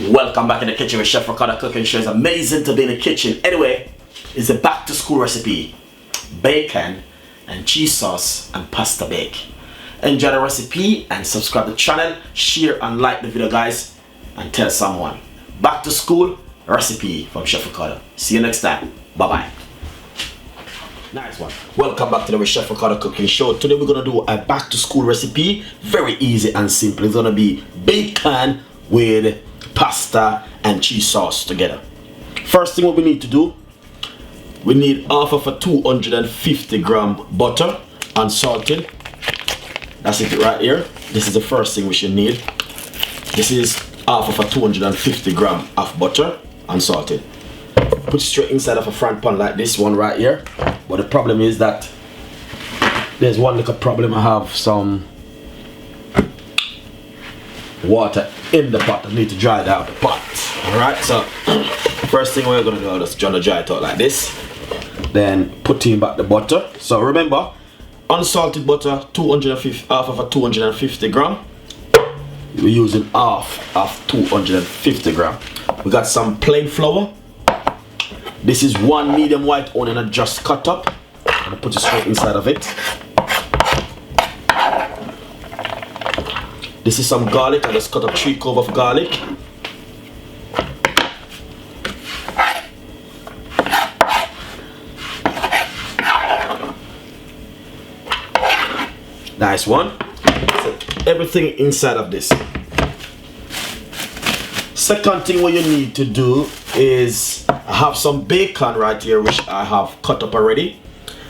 Welcome back in the kitchen with Chef Ricardo cooking show. It's amazing to be in the kitchen. Anyway, it's a back to school recipe. Bacon and cheese sauce and pasta bake. Enjoy the recipe and subscribe to the channel, share and like the video guys, and tell someone. Back to school recipe from Chef Ricardo. See you next time. Bye bye. Nice one. Welcome back to the Chef Ricardo cooking show. Today we're gonna do a back to school recipe. Very easy and simple. It's gonna be bacon with pasta and cheese sauce together. First thing what we need to do, we need half of a 250 gram butter unsalted. That's it right here. This is the first thing we should need. This is half of a 250 gram of butter unsalted. Put straight inside of a frying pan like this one right here. But the problem is that there's one little problem. I have some water in the pot. I need to dry it out the pot. Alright, so first thing we're gonna do is just dry it out like this. Then put in back the butter. So remember, unsalted butter, 250, half of a 250 gram. We're using half of 250 gram. We got some plain flour. This is one medium white onion I just cut up. I'm gonna put it straight inside of it. This is some garlic. I just cut up 3 cloves of garlic. Nice one. So everything inside of this. Second thing what you need to do is I have some bacon right here which I have cut up already.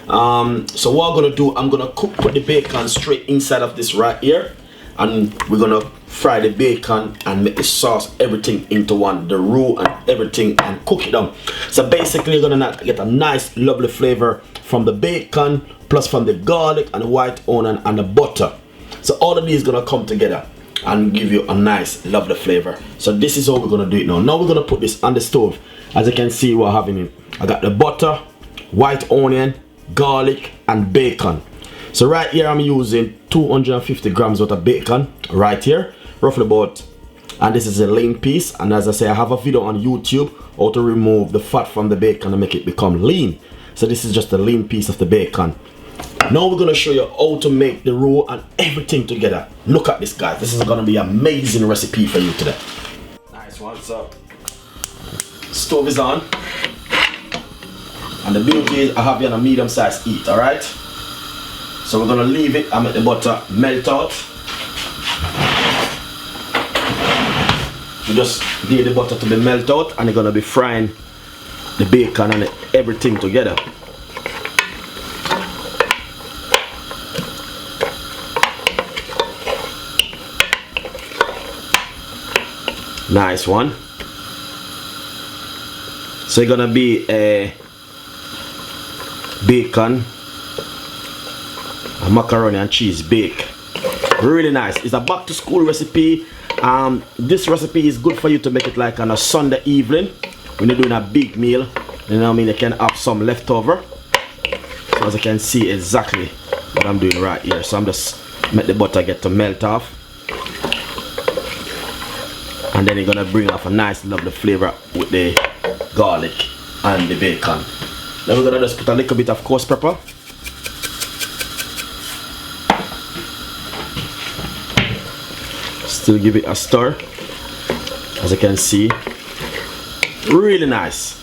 So what I'm gonna do, I'm gonna put the bacon straight inside of this right here, and we're gonna fry the bacon and make the sauce, everything into one, the roux and everything, and cook it down. So basically you're gonna get a nice lovely flavor from the bacon plus from the garlic and the white onion and the butter. So all of these gonna come together and give you a nice lovely flavor. So this is how we're gonna do it now. Now we're gonna put this on the stove. As you can see, we're having it. I got the butter, white onion, garlic and bacon. So right here I'm using 250 grams worth of bacon right here, roughly about, and this is a lean piece. And as I say, I have a video on YouTube how to remove the fat from the bacon and make it become lean. So this is just a lean piece of the bacon. Now we're gonna show you how to make the roux and everything together. Look at this guys, this is gonna be an amazing recipe for you today. Nice one. So stove is on, and the beauty is I have you on a medium size heat. Alright, so we're gonna leave it and make the butter melt out. You just need the butter to be melt out, and you're gonna be frying the bacon and everything together. Nice one. So it's gonna be a bacon, a macaroni and cheese bake. Really nice. It's a back to school recipe. This recipe is good for you to make it like on a Sunday evening when you're doing a big meal. You know what I mean? You can have some leftover. So as you can see exactly what I'm doing right here. So I'm just make the butter get to melt off. And then you're gonna bring off a nice lovely flavor with the garlic and the bacon. Then we're gonna just put a little bit of coarse pepper. Still give it a stir. As you can see, really nice.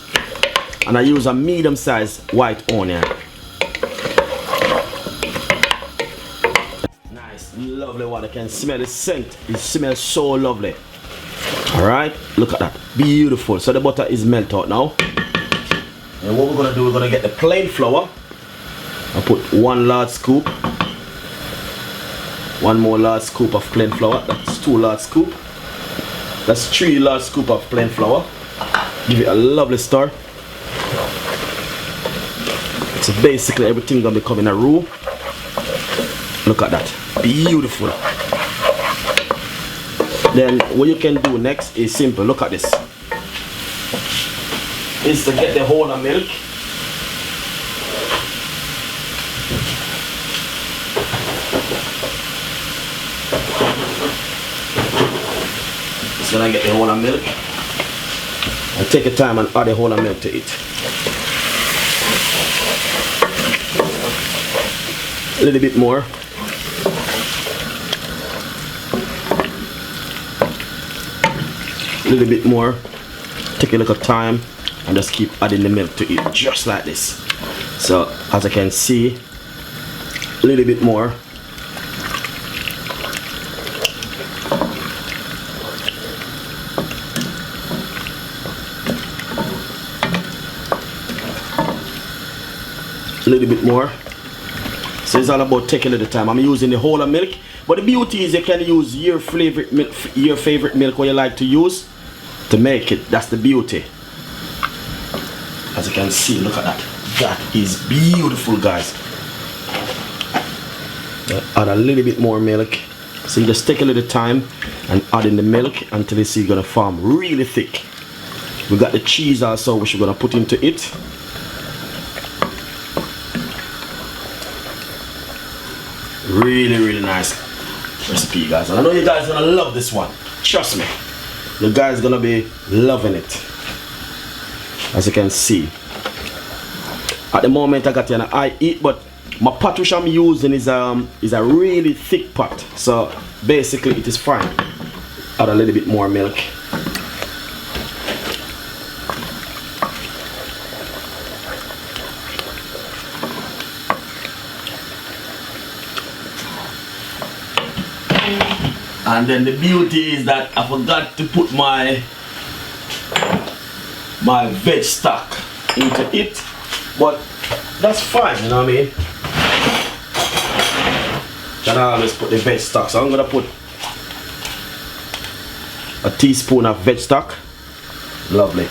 And I use a medium sized white onion. Nice, lovely one. I can smell the scent. It smells so lovely. Alright, look at that, beautiful. So the butter is melted out now. And what we're gonna do, we're gonna get the plain flour. I'll put 1 large scoop. 1 more large scoop of plain flour. That's 2 large scoop. That's 3 large scoop of plain flour. Give it a lovely stir. So basically everything gonna become in a roux. Look at that, beautiful. Then what you can do next is simple. Look at this. Is to get the whole of milk. Just gonna get the whole of milk. And take your time and add the whole of milk to it. A little bit more. A little bit more. Take a little time and just keep adding the milk to it, just like this. So as I can see, a little bit more. A little bit more. So it's all about taking a little time. I'm using the whole of milk, but the beauty is you can use your favorite milk what you like to use to make it. That's the beauty. As you can see, look at that. That is beautiful, guys. Add a little bit more milk. So you just take a little time and add in the milk until you see it's gonna form really thick. We got the cheese also which we're gonna put into it. Really nice recipe, guys, and I know you guys are gonna love this one. Trust me, you guys are gonna be loving it. As you can see, at the moment I got an eye eat, but my pot which I'm using is a really thick pot, so basically it is fine. Add a little bit more milk. And then the beauty is that I forgot to put my veg stock into it, but that's fine, you know what I mean? Can I always put the veg stock, so I'm gonna put a teaspoon of veg stock. Lovely.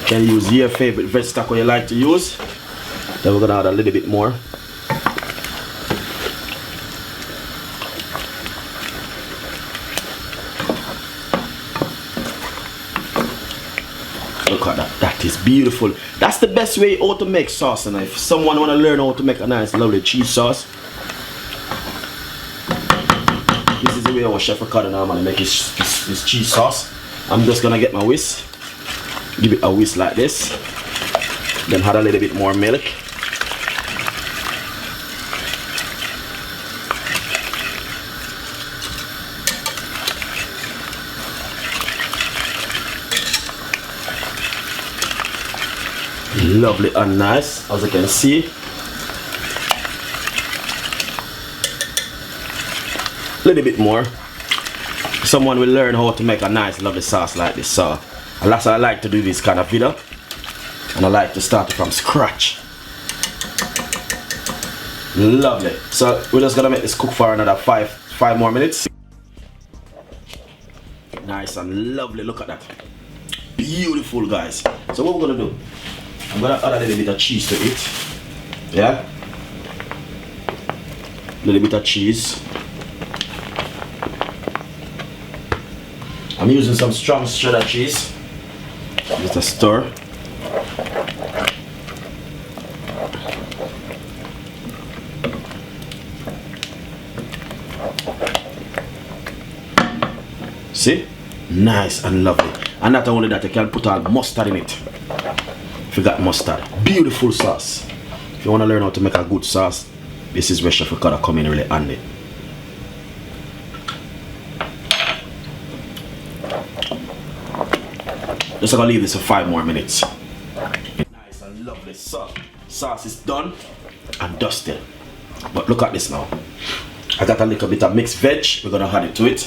You can use your favorite veg stock what you like to use. Then we're gonna add a little bit more. Look at that, that is beautiful. That's the best way how to make sauce, and if someone want to learn how to make a nice lovely cheese sauce, this is the way how Chef Ricardo normally make his cheese sauce. I'm just gonna get my whisk, give it a whisk like this, then add a little bit more milk. Lovely and nice, as you can see. A little bit more. Someone will learn how to make a nice lovely sauce like this. So that's why I like to do this kind of video, and I like to start it from scratch. Lovely. So we're just gonna make this cook for another five more minutes. Nice and lovely. Look at that. Beautiful, guys. So what we're gonna do, I'm gonna add a little bit of cheese to it. Yeah? A little bit of cheese. I'm using some strong cheddar cheese. Just a stir. See? Nice and lovely. And not only that, you can put all mustard in it. If you got mustard, beautiful sauce. If you want to learn how to make a good sauce, this is where Chef Ricardo come in really handy. Just gonna leave this for 5 more minutes. Nice and lovely sauce. Sauce is done and dusted. But look at this now. I got a little bit of mixed veg. We're gonna add it to it.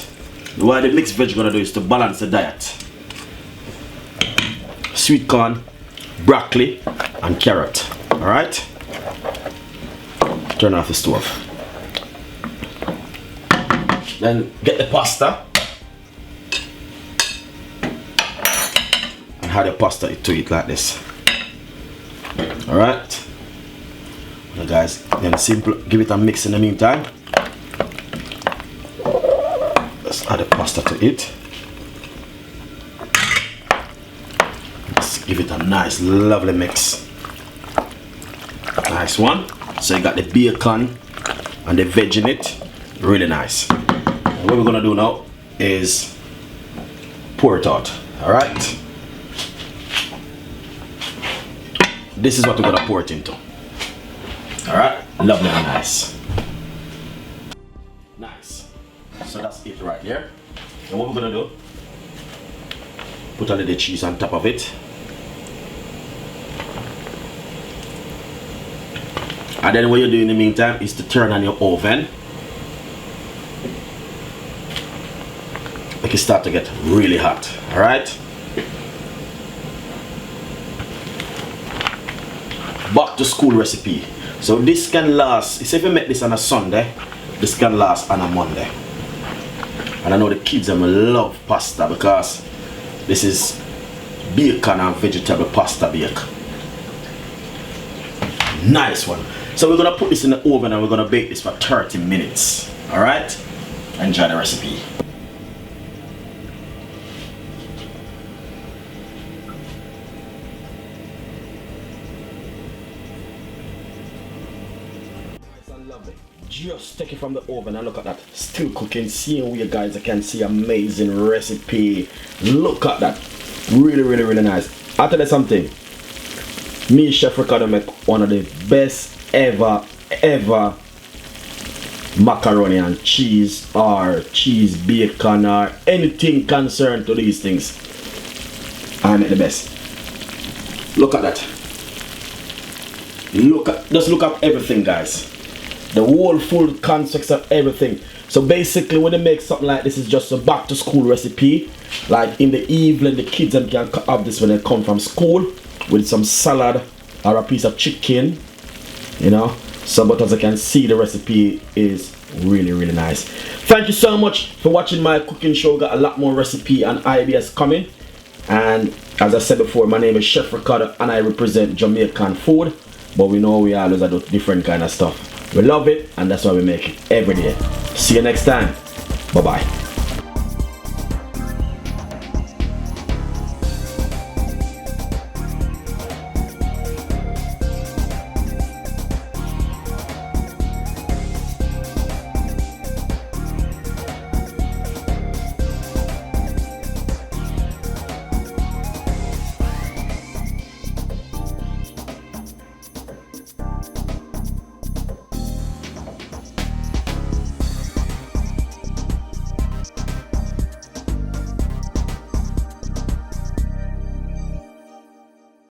What the mixed veg gonna do is to balance the diet. Sweet corn, broccoli and carrot. Alright? Turn off the stove. Then get the pasta and add the pasta to it like this. Alright? Now guys, then simple, give it a mix in the meantime. Let's add the pasta to it. Give it a nice lovely mix. Nice one. So you got the bacon and the veg in it. Really nice. What we're gonna do now is pour it out. All right. This is what we're gonna pour it into. All right. Lovely and nice. Nice. So that's it right there. And what we're gonna do? Put a little cheese on top of it. And then what you do in the meantime is to turn on your oven. Make it start to get really hot. Alright? Back to school recipe. So this can last, if you make this on a Sunday, this can last on a Monday. And I know the kids love pasta because this is bacon and vegetable pasta bake. Nice one. So we're gonna put this in the oven and we're gonna bake this for 30 minutes. Alright? Enjoy the recipe. Just take it from the oven and look at that. Still cooking. Seeing where you guys can see amazing recipe. Look at that. Really nice. I'll tell you something. Me, Chef Ricardo, make one of the best ever macaroni and cheese or cheese bacon or anything concerned to these things. I make the best. Look at that. Just look at everything, guys. The whole full context of everything. So basically when they make something like this, is just a back to school recipe. Like in the evening the kids can have this when they come from school with some salad or a piece of chicken, you know. So but as I can see, the recipe is really nice. Thank you so much for watching my cooking show. Got a lot more recipe and ideas coming. And as I said before, my name is Chef Ricardo and I represent Jamaican food, but we know we always do different kind of stuff. We love it and that's why we make it every day. See you next time. Bye bye.